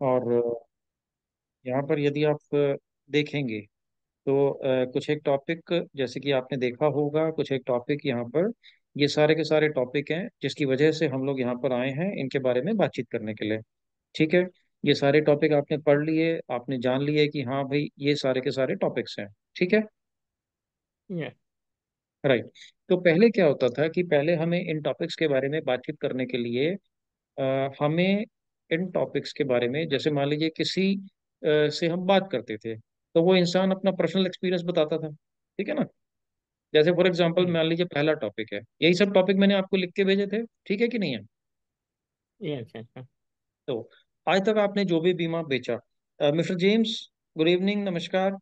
और यहाँ पर यदि आप देखेंगे तो कुछ एक टॉपिक, जैसे कि आपने देखा होगा, कुछ एक टॉपिक यहाँ पर, ये सारे के सारे टॉपिक हैं जिसकी वजह से हम लोग यहाँ पर आए हैं इनके बारे में बातचीत करने के लिए। ठीक है। ये सारे टॉपिक आपने पढ़ लिए, आपने जान लिए कि हाँ भाई ये सारे के सारे टॉपिक्स हैं। ठीक है। ये राइट। तो पहले क्या होता था कि पहले हमें इन टॉपिक्स के बारे में बातचीत करने के लिए हमें इन टॉपिक्स के बारे में, जैसे मान लीजिए किसी से हम बात करते थे तो वो इंसान अपना पर्सनल एक्सपीरियंस बताता था। ठीक है ना। जैसे फॉर एग्जांपल मान लीजिए पहला टॉपिक है, यही सब टॉपिक मैंने आपको लिख के भेजे थे। ठीक है कि नहीं है। ये अच्छा अच्छा। तो आज तक आपने जो भी बीमा बेचा, मिस्टर जेम्स, गुड इवनिंग, नमस्कार।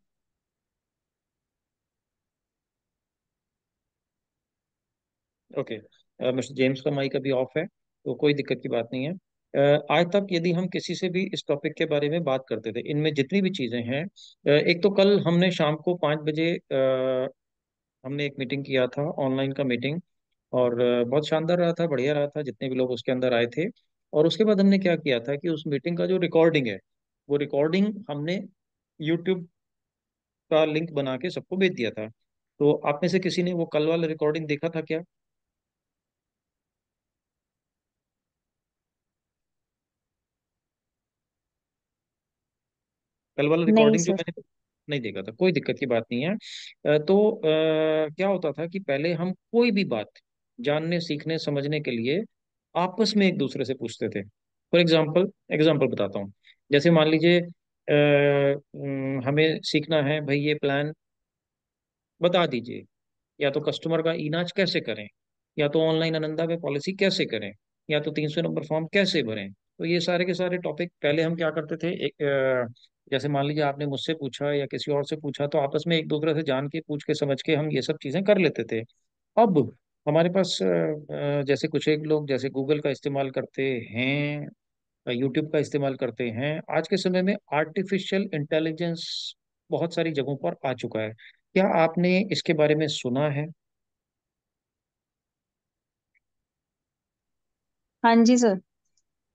ओके। मिस्टर जेम्स का माइक अभी ऑफ है तो कोई दिक्कत की बात नहीं है। आज तक यदि हम किसी से भी इस टॉपिक के बारे में बात करते थे, इनमें जितनी भी चीज़ें हैं, एक तो कल हमने शाम को 5 बजे हमने एक मीटिंग किया था, ऑनलाइन का मीटिंग। और बहुत शानदार रहा था, बढ़िया रहा था, जितने भी लोग उसके अंदर आए थे। और उसके बाद हमने क्या किया था कि उस मीटिंग का जो रिकॉर्डिंग है, वो रिकॉर्डिंग हमने यूट्यूब का लिंक बना के सबको भेज दिया था। तो आप में से किसी ने वो कल वाला रिकॉर्डिंग देखा था क्या? कल वाला नहीं रिकॉर्डिंग जो सर। मैंने नहीं देखा था, कोई दिक्कत की बात नहीं है। तो क्या होता था कि पहले हम कोई भी बात जानने, सीखने, समझने के लिए आपस में एक दूसरे से पूछते थे। फॉर एग्जाम्पल, एग्जाम्पल बताता हूँ। जैसे मान लीजिए हमें सीखना है भाई, ये प्लान बता दीजिए, या तो कस्टमर का इलाज कैसे करें, या तो ऑनलाइन आनंदा में पॉलिसी कैसे करें, या तो 300 नंबर फॉर्म कैसे भरें। तो ये सारे के सारे टॉपिक पहले हम क्या करते थे, एक जैसे मान लीजिए आपने मुझसे पूछा या किसी और से पूछा, तो आपस में एक दूसरे से जान के, पूछ के, समझ के हम ये सब चीजें कर लेते थे। अब हमारे पास जैसे कुछ एक लोग जैसे गूगल का इस्तेमाल करते हैं, यूट्यूब का इस्तेमाल करते हैं, आज के समय में आर्टिफिशियल इंटेलिजेंस बहुत सारी जगहों पर आ चुका है। क्या आपने इसके बारे में सुना है? हाँ जी सर।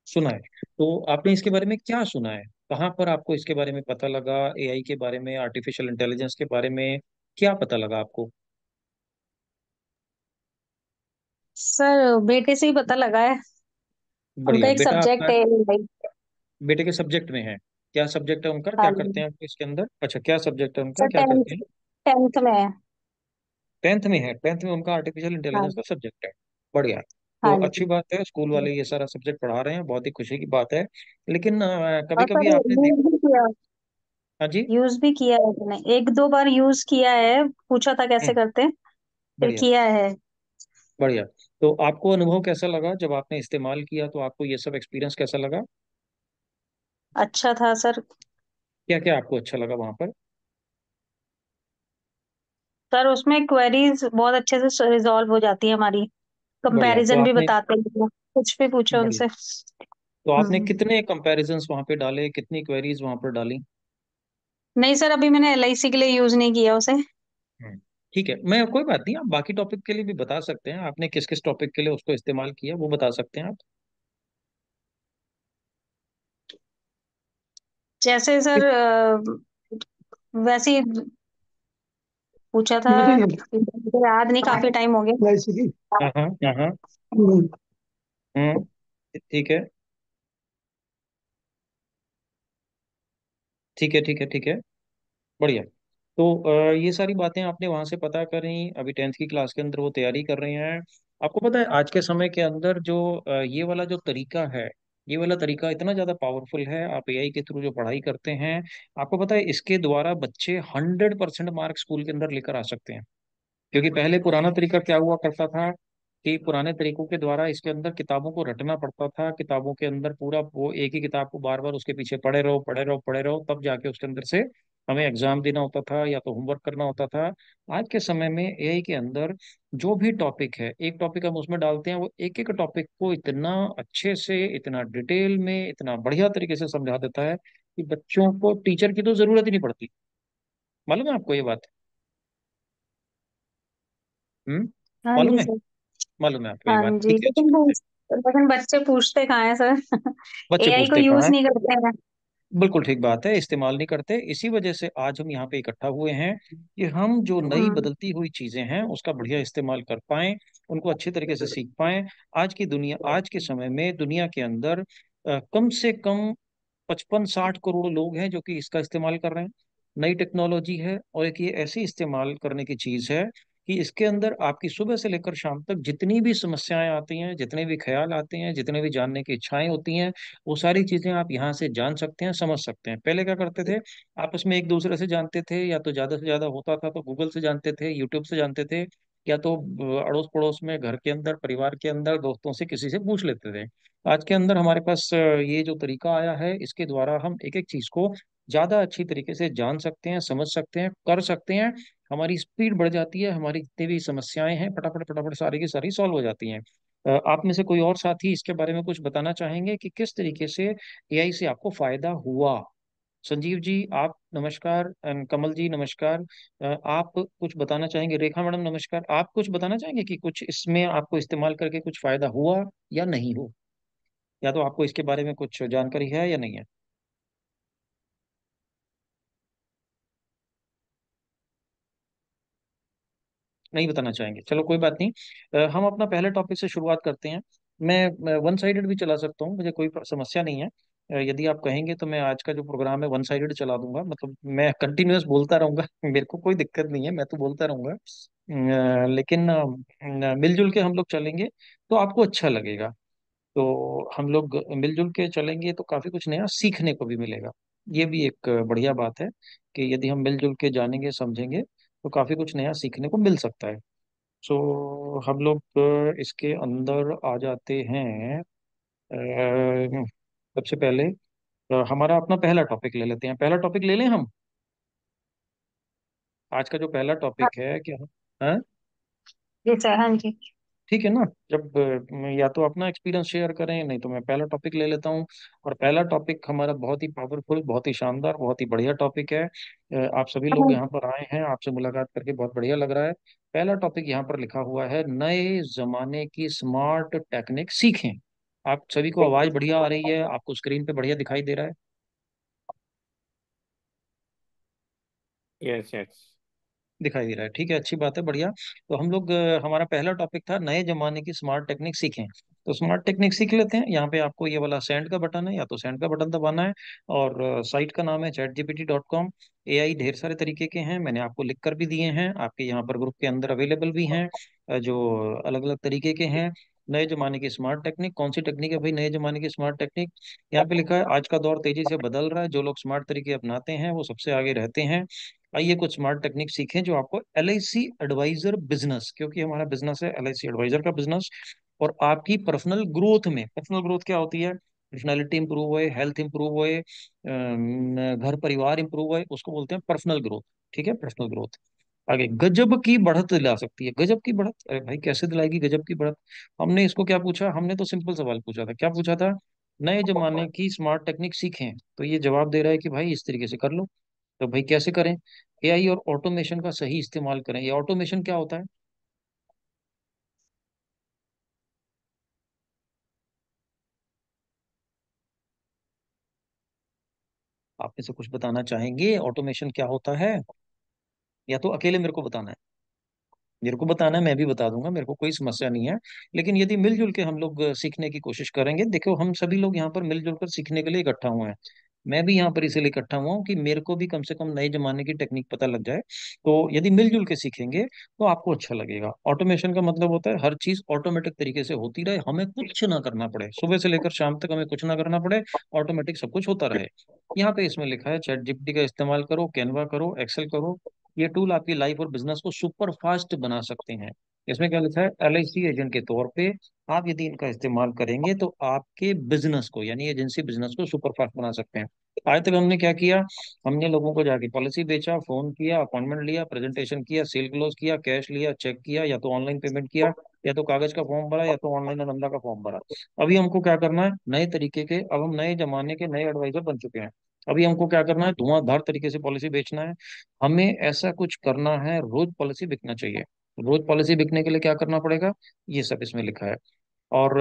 सुना है। तो आपने इसके बारे में क्या सुना है? कहाँ पर आपको इसके बारे में पता लगा? एआई के बारे में, आर्टिफिशियल इंटेलिजेंस के बारे में क्या पता लगा आपको? सर बेटे से ही पता लगा है। उनका बढ़िया। एक बेटा सब्जेक्ट आपका है लाइक। बेटे के सब्जेक्ट में है? क्या सब्जेक्ट है उनका, हाँ क्या करते जी। हैं वो इसके अंदर? अच्छा, क्या सब्जेक्ट है उनका, सर क्या करते टेंथ हैं? टेंथ में है। टेंथ में है? टेंथ में उनका आर्टिफिशियल हाँ। इंटेलिजेंस का सब्जेक्ट है। बढ़िया। तो हाँ अच्छी जी। बात है, स्कूल वाले ये सारा सब्जेक्ट पढ़ा रहे हैं, बहुत ही खुशी की बात है। लेकिन कभी और कभी सर आपने यूज देखा। भी किया। हाँ जी। यूज भी किया है मैंने, एक दो बार यूज किया है, पूछा था कैसे हम्म। करते हैं, फिर बढ़िया। किया है। बढ़िया। तो आपको अनुभव कैसा लगा जब आपने इस्तेमाल किया? तो आपको ये सब एक्सपीरियंस कैसा लगा? अच्छा था सर। क्या क्या आपको अच्छा लगा वहां पर? सर उसमें क्वेरीज बहुत अच्छे से रिजॉल्व हो जाती है हमारी। बढ़िया। तो कंपैरिजन भी आपने बताते हैं, कुछ भी पूछो बढ़िया, उनसे। तो आपने हम्म। कितने कंपैरिजंस वहां पे डाले, कितनी क्वेरीज वहां पर डाली? नहीं सर, अभी मैंने एलआईसी के लिए यूज नहीं किया उसे। हम्म। ठीक है, मैं कोई बात नहीं, आप बाकी टॉपिक के लिए भी बता सकते हैं, आपने किस किस टॉपिक के लिए उसको इस्तेमाल किया वो बता सकते हैं आप। जैसे सर वैसे ही पूछा था। मुझे याद नहीं, काफी टाइम हो गया। हाँ हाँ हाँ हाँ। हम्म। ठीक है। ठीक है ठीक है ठीक है। बढ़िया। तो ये सारी बातें आपने वहां से पता करी, अभी टेंथ की क्लास के अंदर वो तैयारी कर रहे हैं। आपको पता है आज के समय के अंदर जो ये वाला जो तरीका है, ये वाला तरीका इतना ज्यादा पावरफुल है। आप एआई के थ्रू जो पढ़ाई करते हैं, आपको पता है इसके द्वारा बच्चे 100% मार्क स्कूल के अंदर लेकर आ सकते हैं। क्योंकि पहले पुराना तरीका क्या हुआ करता था कि पुराने तरीकों के द्वारा इसके अंदर किताबों को रटना पड़ता था, किताबों के अंदर पूरा वो एक ही किताब को बार बार उसके पीछे पढ़े रहो पढ़े रहो पढ़े रहो, तब जाके उसके अंदर से हमें एग्जाम देना होता था या तो होमवर्क करना होता था। आज के समय में एआई के अंदर जो भी टॉपिक है, एक टॉपिक हम उसमें डालते हैं, वो एक एक टॉपिक को इतना अच्छे से, इतना डिटेल में, इतना बढ़िया तरीके से समझा देता है कि बच्चों को टीचर की तो जरूरत ही नहीं पड़ती। मालूम है आपको ये बात? हम्म। हाँ मालूम जी है? सर। मालूम है आपको ये हाँ बात? जी, ठीक है, अच्छी बात है। लेकिन बच्चे पूछते कहाँ हैं सर। बच्चे एआई को पूछते कहाँ यूज है? नहीं करते हैं। बिल्कुल ठीक बात है, इस्तेमाल नहीं करते। इसी वजह से आज हम यहाँ पे इकट्ठा हुए हैं कि हम जो नई हम्म। बदलती हुई चीजें हैं उसका बढ़िया इस्तेमाल कर पाएं, उनको अच्छे तरीके से सीख पाएं। आज के समय में दुनिया के अंदर कम से कम 55-60 करोड़ लोग हैं जो कि इसका इस्तेमाल कर रहे हैं। नई टेक्नोलॉजी है और एक ये ऐसी इस्तेमाल करने की चीज है कि इसके अंदर आपकी सुबह से लेकर शाम तक जितनी भी समस्याएं आती हैं, जितने भी ख्याल आते हैं, जितने भी जानने की इच्छाएं होती हैं, वो सारी चीजें आप यहाँ से जान सकते हैं, समझ सकते हैं। पहले क्या करते थे, आपस में एक दूसरे से जानते थे, या तो ज्यादा से ज्यादा होता था तो गूगल से जानते थे, यूट्यूब से जानते थे, या तो अड़ोस पड़ोस में, घर के अंदर, परिवार के अंदर, दोस्तों से किसी से पूछ लेते थे। आज के अंदर हमारे पास ये जो तरीका आया है, इसके द्वारा हम एक एक चीज को ज्यादा अच्छी तरीके से जान सकते हैं, समझ सकते हैं, कर सकते हैं। हमारी स्पीड बढ़ जाती है, हमारी जितनी भी समस्याएं हैं फटाफट फटाफट सारी की सारी सॉल्व हो जाती हैं। आप में से कोई और साथी इसके बारे में कुछ बताना चाहेंगे कि किस तरीके से एआई से आपको फायदा हुआ? संजीव जी आप नमस्कार, कमल जी नमस्कार। आप कुछ बताना चाहेंगे? रेखा मैडम नमस्कार। आप कुछ बताना चाहेंगे कि कुछ इसमें आपको इस्तेमाल करके कुछ फायदा हुआ या नहीं हो, या तो आपको इसके बारे में कुछ जानकारी है या नहीं है? नहीं बताना चाहेंगे, चलो कोई बात नहीं। हम अपना पहले टॉपिक से शुरुआत करते हैं। मैं वन साइडेड भी चला सकता हूँ, मुझे कोई समस्या नहीं है। यदि आप कहेंगे तो मैं आज का जो प्रोग्राम है वन साइडेड चला दूंगा, मतलब मैं कंटिन्यूअस बोलता रहूंगा। मेरे को कोई दिक्कत नहीं है, मैं तो बोलता रहूंगा। लेकिन मिलजुल के हम लोग चलेंगे तो आपको अच्छा लगेगा। तो हम लोग मिलजुल के चलेंगे तो काफी कुछ नया सीखने को भी मिलेगा। ये भी एक बढ़िया बात है कि यदि हम मिलजुल के जानेंगे समझेंगे तो काफी कुछ नया सीखने को मिल सकता है। सो हम लोग इसके अंदर आ जाते हैं। सबसे पहले हमारा अपना पहला टॉपिक ले लेते हैं। पहला टॉपिक ले लें हम। आज का जो पहला हाँ टॉपिक है क्या? हाँ, जी सर, हाँ जी। ठीक है ना। जब या तो अपना एक्सपीरियंस शेयर करें, नहीं तो मैं पहला टॉपिक ले लेता हूँ। और पहला टॉपिक हमारा बहुत ही पावरफुल, बहुत ही शानदार, बहुत ही बढ़िया टॉपिक है। आप सभी लोग हाँ, यहाँ पर आए हैं, आपसे मुलाकात करके बहुत बढ़िया लग रहा है। पहला टॉपिक यहाँ पर लिखा हुआ है, नए जमाने की स्मार्ट टेक्निक सीखें। आप सभी को आवाज बढ़िया आ रही है? आपको स्क्रीन पे बढ़िया दिखाई दे रहा है? Yes yes. दिखाई दे रहा है, ठीक है, अच्छी बात है, बढ़िया। तो हम लोग हमारा पहला टॉपिक था नए जमाने की स्मार्ट टेक्निक सीखें। तो स्मार्ट टेक्निक सीख लेते हैं। यहाँ पे आपको ये वाला सेंड का बटन है, या तो सेंड का बटन दबाना है। और साइट का नाम है chatgpt.com। एआई ढेर सारे तरीके के हैं, मैंने आपको लिख कर भी दिए हैं, आपके यहाँ पर ग्रुप के अंदर अवेलेबल भी हैं। जो अलग अलग तरीके के हैं। नए जमाने की स्मार्ट टेक्निक, कौन सी टेक्निक है भाई नए जमाने की स्मार्ट टेक्निक? यहाँ पे लिखा है, आज का दौर तेजी से बदल रहा है, जो लोग स्मार्ट तरीके अपनाते हैं वो सबसे आगे रहते हैं। आइए कुछ स्मार्ट टेक्निक सीखें जो आपको एलआईसी एडवाइजर बिजनेस, क्योंकि हमारा बिजनेस है एलआईसी एडवाइजर का बिजनेस, और आपकी पर्सनल ग्रोथ में, पर्सनल ग्रोथ क्या होती है? पर्सनैलिटी इंप्रूव होए, हेल्थ इंप्रूव होए, घर परिवार इंप्रूव होए, उसको बोलते हैं पर्सनल ग्रोथ। ठीक है, पर्सनल ग्रोथ। आगे, गजब की बढ़त दिला सकती है। गजब की बढ़त, अरे भाई कैसे दिलाएगी गजब की बढ़त? हमने इसको क्या पूछा? हमने तो सिंपल सवाल पूछा था। क्या पूछा था? नए जमाने की स्मार्ट टेक्निक सीखें। तो ये जवाब दे रहा है कि भाई इस तरीके से कर लो। तो भाई कैसे करें? एआई और ऑटोमेशन का सही इस्तेमाल करें। ये ऑटोमेशन क्या होता है? आप में से कुछ बताना चाहेंगे ऑटोमेशन क्या होता है? या तो अकेले मेरे को बताना है? मेरे को बताना है, मैं भी बता दूंगा, मेरे को कोई समस्या नहीं है। लेकिन यदि मिलजुल के हम लोग सीखने की कोशिश करेंगे, देखो हम सभी लोग यहाँ पर मिलजुल कर सीखने के लिए इकट्ठा हुए हैं। मैं भी यहाँ पर इसीलिए इकट्ठा हुआ हूँ कि मेरे को भी कम से कम नए जमाने की टेक्निक पता लग जाए। तो यदि मिलजुल के सीखेंगे तो आपको अच्छा लगेगा। ऑटोमेशन का मतलब होता है हर चीज ऑटोमेटिक तरीके से होती रहे, हमें कुछ ना करना पड़े, सुबह से लेकर शाम तक हमें कुछ ना करना पड़े, ऑटोमेटिक सब कुछ होता रहे। यहाँ पे इसमें लिखा है, चैट जीपीटी का इस्तेमाल करो, कैनवा करो, एक्सेल करो। ये टूल आपकी लाइफ और बिजनेस को सुपर फास्ट बना सकते हैं। इसमें क्या लिखा है, एलआईसी एजेंट के तौर पे आप यदि इनका इस्तेमाल करेंगे तो आपके बिजनेस को, यानी एजेंसी बिजनेस को सुपर फास्ट बना सकते हैं। आज तक हमने क्या किया? हमने लोगों को जाके पॉलिसी बेचा, फोन किया, अपॉइंटमेंट लिया, प्रेजेंटेशन किया, सेल क्लोज किया, कैश लिया, चेक किया, या तो ऑनलाइन पेमेंट किया, या तो कागज का फॉर्म भरा, या तो ऑनलाइन आनंदा का फॉर्म भरा। अभी हमको क्या करना है? नए तरीके के, अब हम नए जमाने के नए एडवाइजर बन चुके हैं। अभी हमको क्या करना है? धुआंधार तरीके से पॉलिसी बेचना है। हमें ऐसा कुछ करना है, रोज पॉलिसी बिकना चाहिए। रोज पॉलिसी बिकने के लिए क्या करना पड़ेगा? ये सब इसमें लिखा है। और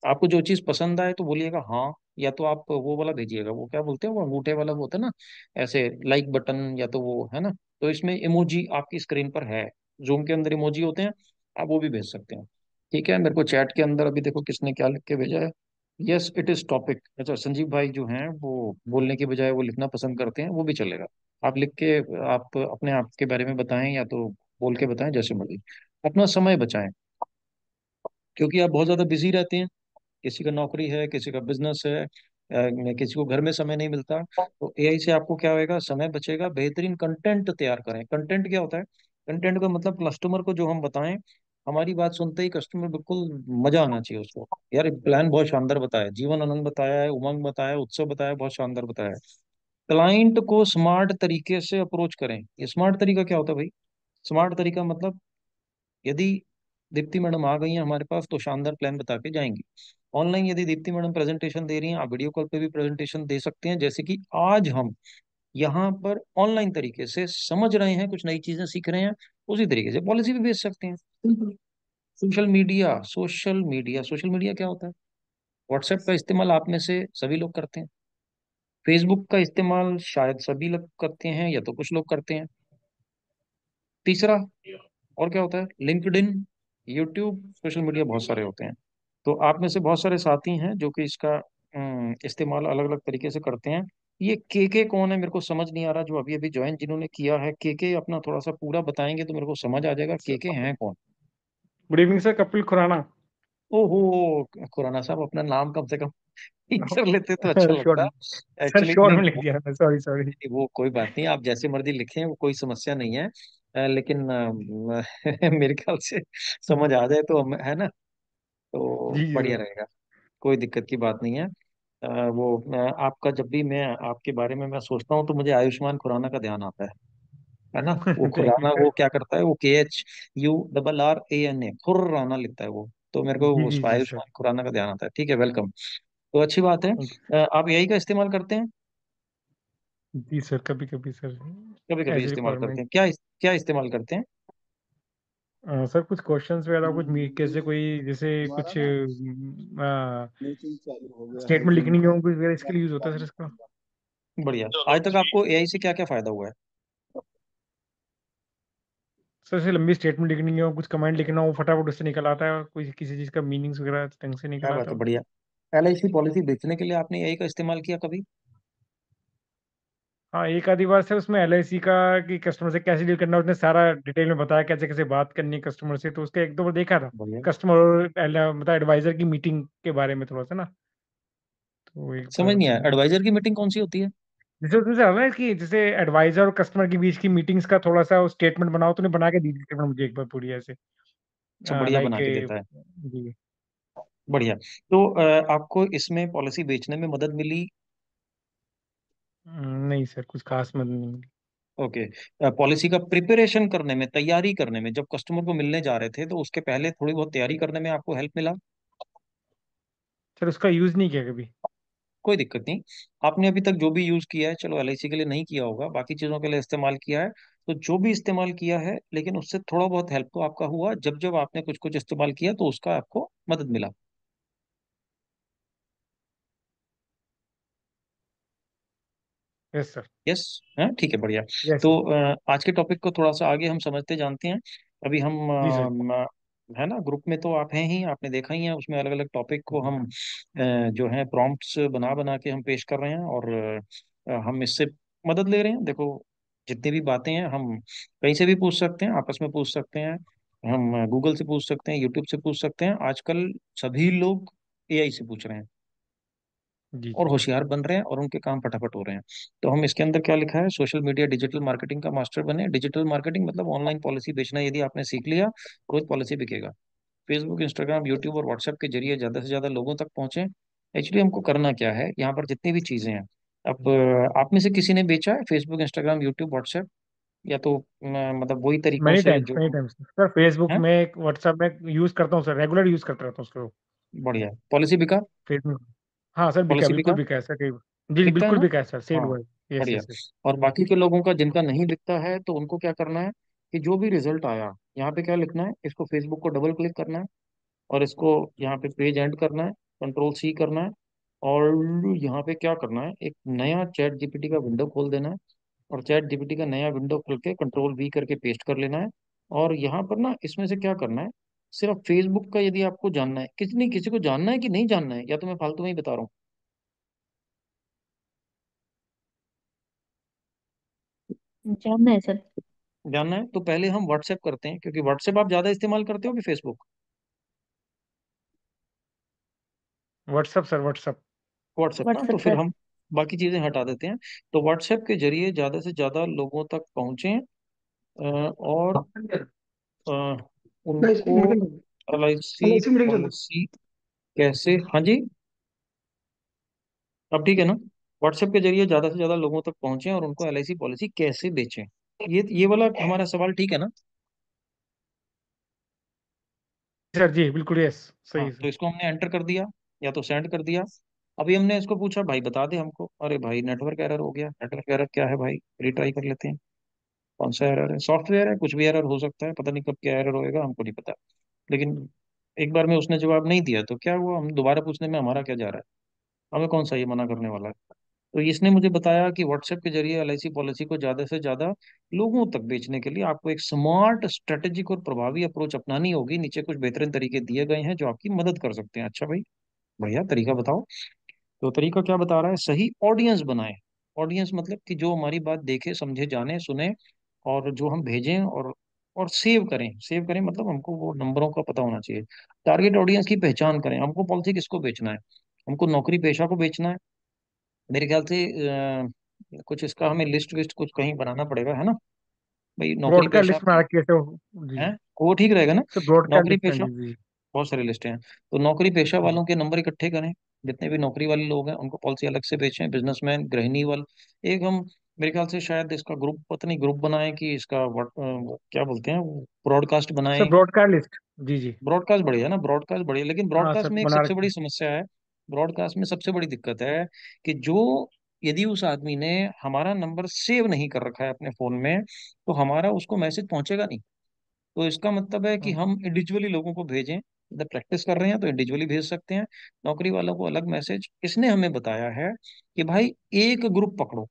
आपको जो चीज पसंद आए तो बोलिएगा हाँ, या तो आप वो वाला भेजिएगा, वो क्या बोलते हैं, वो अंगूठे वाला वो होता है ना, ऐसे लाइक बटन, या तो वो है ना। तो इसमें इमोजी आपकी स्क्रीन पर है, जूम के अंदर इमोजी होते हैं, आप वो भी भेज सकते हैं। ठीक है, मेरे को चैट के अंदर अभी देखो किसने क्या लिख के भेजा है। Yes it is topic. अच्छा, संजीव भाई जो हैं वो बोलने की बजाय वो लिखना पसंद करते हैं, वो भी चलेगा। आप लिख के आप अपने आप के बारे में बताएं, या तो बोल के बताएं, जैसे मर्जी। अपना समय बचाएं, क्योंकि आप बहुत ज्यादा बिजी रहते हैं। किसी का नौकरी है, किसी का बिजनेस है, किसी को घर में समय नहीं मिलता। तो एआई से आपको क्या होएगा, समय बचेगा। बेहतरीन कंटेंट तैयार करें। कंटेंट क्या होता है? कंटेंट का मतलब कस्टमर को जो हम बताएं, हमारी बात सुनते ही कस्टमर बिल्कुल मजा आना चाहिए उसको। यार प्लान बहुत शानदार बताया, जीवन आनंद बताया है, उमंग बताया, उत्सव बताया, बहुत शानदार बताया है। क्लाइंट को स्मार्ट तरीके से अप्रोच करें। ये स्मार्ट तरीका क्या होता है भाई? स्मार्ट तरीका मतलब, यदि दीप्ति मैडम आ गई हैं हमारे पास तो शानदार प्लान बता के जाएंगी। ऑनलाइन यदि दीप्ति मैडम प्रेजेंटेशन दे रही हैं, आप वीडियो कॉल पे भी प्रेजेंटेशन दे सकते हैं, जैसे कि आज हम यहाँ पर ऑनलाइन तरीके से समझ रहे हैं, कुछ नई चीजें सीख रहे हैं। उसी तरीके से पॉलिसी भी भेज सकते हैं। Social media, social media, social media क्या होता है? व्हाट्सएप का इस्तेमाल आप में से सभी लोग करते हैं। फेसबुक का इस्तेमाल शायद सभी लोग करते हैं, या तो कुछ लोग करते हैं। तीसरा और क्या होता है? लिंक्डइन, यूट्यूब, सोशल मीडिया, बहुत सारे होते हैं। तो आप में से बहुत सारे साथी हैं जो कि इसका इस्तेमाल अलग अलग तरीके से करते हैं। ये के कौन है, मेरे को समझ नहीं आ रहा, जो अभी अभी ज्वाइन जिन्होंने किया है। के अपना थोड़ा सा पूरा बताएंगे तो मेरे को समझ आ जाएगा के हैं कौन। Good evening sir, Kapil Khurana. ओहो, खुराना साहब अपना नाम कम से कम ठीक कर लेते तो अच्छा शॉर्ट लगता। में। सर एक्चुअली शॉर्ट नहीं, में लिख दिया मैं, सॉरी सॉरी। वो कोई बात नहीं, आप जैसे मर्जी लिखें, वो कोई समस्या नहीं है। लेकिन मेरे ख्याल से समझ आ जाए तो है ना, तो जी जी बढ़िया सर। रहेगा। कोई दिक्कत की बात नहीं है। आपका जब भी मैं आपके बारे में मैं सोचता हूँ तो मुझे आयुष्मान खुराना का ध्यान आता है ना। वो थैंक यू खुराना सर। वो क्या करता है, वो KHURRANA, खुराना लिखता है वो। तो मेरे को जी उस जी जी सर। आयुष्मान खुराना का ध्यान आता है। ठीक है, वेलकम। तो अच्छी बात है। थैंक आप यही का इस्तेमाल करते हैं? यू जी सर, कभी कभी सर, कभी कभी एज इस्तेमाल करते रिक्वायरमेंट। हैं, क्या क्या इस्तेमाल करते हैं? सर कुछ क्वेश्चंस वगैरह, कुछ कैसे कोई, जैसे कुछ स्टेटमेंट लिखनी हो कुछ वगैरह, इसके लिए यूज होता है सर इसका। बढ़िया। आज तक आपको एआई से क्या क्या फायदा हुआ है? सर ऐसे लंबी स्टेटमेंट लिखनी हो, कुछ कमांड लिखना हो, फटाफट उससे निकल आता है, कोई किसी चीज का मीनिंग्स वगैरह ढंग से निकल क्या बात आता है, है। बढ़िया। LIC पॉलिसी बेचने के लिए आपने एआई का इस्तेमाल किया कभी? हाँ, एक आधी बार सर उसमें एलआईसी का, कि कस्टमर से कैसे डील करना है, उसने सारा डिटेल में बताया कैसे कैसे बात करनी है कस्टमर से, तो उसका एक दो बार देखा था। बढ़िया। कस्टमर और मतलब एडवाइजर की मीटिंग के बारे में थोड़ा सा ना, तो एक समझ बार नहीं आया, उसमें, एडवाइजर की मीटिंग कौन सी होती है? जैसे उसमें से ना कि जैसे एडवाइजर और कस्टमर के बीच की मीटिंग्स का थोड़ा सा स्टेटमेंट बनाओ, तो उन्हें बना के दी थी statement मुझे एक बार पूरी ऐसे, अच्छा, बढ़िया लाइक बना के देता है। जी। बढ़िया। तो आपको इसमें पॉलिसी बेचने में मदद मिली? नहीं सर, कुछ खास मदद नहीं मिली। ओके। पॉलिसी का प्रिपरेशन करने में, तैयारी करने में, जब कस्टमर को मिलने जा रहे थे तो उसके पहले थोड़ी बहुत तैयारी करने में आपको हेल्प मिला? सर उसका यूज नहीं किया कभी। कोई दिक्कत नहीं। आपने अभी तक जो भी यूज किया है, चलो LIC के लिए नहीं किया होगा, बाकी चीजों के लिए इस्तेमाल किया है, तो जो भी इस्तेमाल किया है, लेकिन उससे थोड़ा बहुत हेल्प तो आपका हुआ। जब जब आपने कुछ कुछ इस्तेमाल किया तो उसका आपको मदद मिला। Yes sir. यस। हाँ ठीक है, बढ़िया। यस तो सर। आज के टॉपिक को थोड़ा सा आगे हम समझते जानते हैं। अभी हम जी सर। है ना, ग्रुप में तो आप हैं ही, आपने देखा ही है, उसमें अलग अलग टॉपिक को हम जो है प्रॉम्प्ट्स बना बना के हम पेश कर रहे हैं, और हम इससे मदद ले रहे हैं। देखो, जितनी भी बातें हैं हम कहीं से भी पूछ सकते हैं, आपस में पूछ सकते हैं, हम गूगल से पूछ सकते हैं, यूट्यूब से पूछ सकते हैं। आजकल सभी लोग AI से पूछ रहे हैं, जी और जी सर। होशियार बन रहे हैं, और उनके काम फटाफट हो रहे हैं। तो हम इसके अंदर क्या लिखा है, सोशल मीडिया डिजिटल मार्केटिंग का मास्टर बने। डिजिटल मार्केटिंग मतलब ऑनलाइन पॉलिसी बेचना, यदि आपने सीख लिया, रोज पॉलिसी बिकेगा। फेसबुक, इंस्टाग्राम, यूट्यूब और व्हाट्सएप के जरिए ज्यादा से ज्यादा लोगों तक पहुंचे। एक्चुअली हमको करना क्या है, यहाँ पर जितनी भी चीजें हैं, अब आप में से किसी ने बेचा है फेसबुक, इंस्टाग्राम, यूट्यूब, व्हाट्सएप, या तो मतलब वही तरीकों से जो मैनी टाइम्स सर, फेसबुक है? में, व्हाट्सएप में यूज करता हूँ सर, रेगुलर यूज करता रहता हूँ उसको। बढ़िया। पॉलिसी बिका? फेसबुक, हाँ सर बिका, पॉलिसी बिल्कुल बिका? बिका है सर, कई जी जी बिकता है बिल्कुल ना? बिका है सर, सेल हाँ, हुआ है। यस बढ़िया। Yes yes. और बाकी के लोगों का जिनका नहीं बिकता है, तो उनको क्या करना है, कि जो भी रिजल्ट आया, यहाँ पे क्या लिखना है, इसको फेसबुक को डबल क्लिक करना है, और इसको यहाँ पे पेज एंड करना है। कंट्रोल C करना है, और यहाँ पे क्या करना है, एक नया चैट जीपीटी का विंडो खोल देना है, और चैट जीपीटी का नया विंडो खोल के कंट्रोल V करके पेस्ट कर लेना है। और यहाँ पर ना इसमें से क्या करना है, सिर्फ फेसबुक का यदि आपको जानना है, किसी को जानना है कि नहीं जानना है, या तो मैं फालतू में ही बता रहा हूँ। जानना है सर। जानना है तो पहले हम व्हाट्सएप करते हैं, क्योंकि व्हाट्सएप आप ज़्यादा इस्तेमाल करते हो कि Facebook? WhatsApp sir, WhatsApp. WhatsApp ना, तो व्हाट्सएप फिर सर। हम बाकी चीज़ें हटा देते हैं। तो व्हाट्सएप के जरिए ज़्यादा से ज़्यादा लोगों तक पहुँचें, और अ, उनको LIC पॉलिसी कैसे, हाँ जी, अब ठीक है ना? व्हाट्सएप के जरिए ज्यादा से ज्यादा लोगों तक पहुंचे और उनको LIC पॉलिसी कैसे बेचें, ये वाला हमारा सवाल ठीक है ना? सर जी बिल्कुल, यस, हाँ, सही तो सर। इसको हमने एंटर कर दिया या तो सेंड कर दिया। अभी हमने इसको पूछा भाई बता दे हमको, अरे भाई नेटवर्क एरर हो गया। नेटवर्क एरर क्या है भाई, रिट्राई कर लेते हैं। कौन सा एरर है? सॉफ्टवेयर है, कुछ भी एरर हो सकता है, पता नहीं कब क्या एरर होएगा, हमको नहीं पता। लेकिन एक बार में उसने जवाब नहीं दिया तो क्या हुआ, हम दोबारा पूछने में हमारा क्या जा रहा है? हमें कौन सा ये मना करने वाला है? तो इसने मुझे बताया कि व्हाट्सएप के जरिए LIC पॉलिसी को ज्यादा से ज्यादा लोगों तक बेचने के लिए आपको एक स्मार्ट, स्ट्रेटेजिक और प्रभावी अप्रोच अपनानी होगी। नीचे कुछ बेहतरीन तरीके दिए गए हैं जो आपकी मदद कर सकते हैं। अच्छा भाई, बढ़िया, तरीका बताओ। तो तरीका क्या बता रहा है, सही ऑडियंस बनाए। ऑडियंस मतलब कि जो हमारी बात देखे, समझे, जाने, सुने, और जो हम भेजें और सेव करें। सेव करें मतलब हमको वो नंबरों का पता होना चाहिए। टारगेट ऑडियंस की पहचान करें। हमको पॉलिसी किसको बेचना है? हमको नौकरी पेशा को बेचना है मेरे ख्याल से। कुछ इसका हमें लिस्ट विस्ट कुछ कहीं बनाना पड़ेगा, है ना भाई? नौकरी ब्रॉडकास्ट पेशा लिस्ट में आ कैसे हो जी। है, वो ठीक रहेगा ना? सर ब्रॉडकास्ट नौकरी लिस्ट में, पेशा, जी जी। बहुत सारी लिस्टें हैं। तो नौकरी पेशा जी। वालों के नंबर इकट्ठे करें। जितने भी नौकरी वाले लोग हैं उनको पॉलिसी अलग से बेचें। बिजनेसमैन, गृहिणी वाले, एक हम मेरे ख्याल से शायद इसका ग्रुप, पता नहीं ग्रुप बनाए कि इसका वो क्या बोलते हैं, ब्रॉडकास्ट सर बनाए। ब्रॉडकास्ट लिस्ट, जी जी। ब्रॉडकास्ट बढ़िया ना, ब्रॉडकास्ट बढ़िया, लेकिन हाँ ब्रॉडकास्ट सर, में एक बना सबसे रखे बड़ी हैं। समस्या है। ब्रॉडकास्ट में सबसे बड़ी दिक्कत है कि जो, यदि उस आदमी ने हमारा नंबर सेव नहीं कर रखा है अपने फोन में, तो हमारा उसको मैसेज पहुंचेगा नहीं। तो इसका मतलब है कि हाँ। हम इंडिविजुअली लोगों को भेजें। जब प्रैक्टिस कर रहे हैं तो इंडिविजुअली भेज सकते हैं। नौकरी वालों को अलग मैसेज। इसने हमें बताया है कि भाई एक ग्रुप पकड़ो।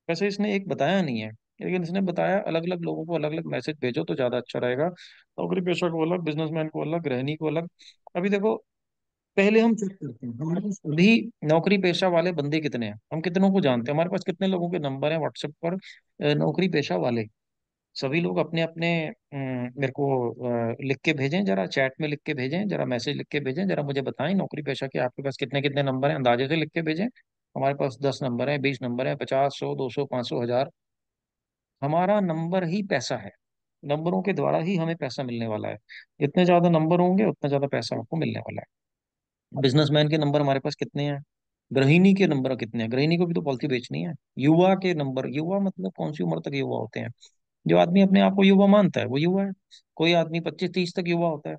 वैसे इसने एक बताया नहीं है, लेकिन इसने बताया अलग अलग लोगों को अलग अलग मैसेज भेजो तो ज्यादा अच्छा रहेगा। नौकरी पेशा को अलग, बिजनेसमैन को अलग, गृहिणी को अलग। अभी देखो, पहले हम चेक करते हैं हमारे पास अभी नौकरी पेशा वाले बंदे कितने हैं, हम कितनों को जानते हैं, हमारे पास कितने लोगों के नंबर हैं व्हाट्सएप पर नौकरी पेशा वाले। सभी लोग अपने अपने मेरे को लिख के भेजें, जरा चैट में लिख के भेजें, जरा मैसेज लिख के भेजें, जरा मुझे बताएं नौकरी पेशा के आपके पास कितने कितने नंबर हैं, अंदाजे से लिख के भेजें। हमारे पास 10 नंबर हैं, 20 नंबर हैं, 50, 100, 200, 500, 1000। हमारा नंबर ही पैसा है। नंबरों के द्वारा ही हमें पैसा मिलने वाला है। जितने ज्यादा नंबर होंगे उतना ज्यादा पैसा आपको मिलने वाला है। बिजनेसमैन के नंबर हमारे पास कितने हैं? गृहिणी के नंबर कितने हैं? गृहिणी को भी तो पॉलिसी बेचनी है। युवा के नंबर, युवा मतलब कौन सी उम्र तक युवा होते हैं? जो आदमी अपने आप को युवा मानता है वो युवा है। कोई आदमी 25-30 तक युवा होता है।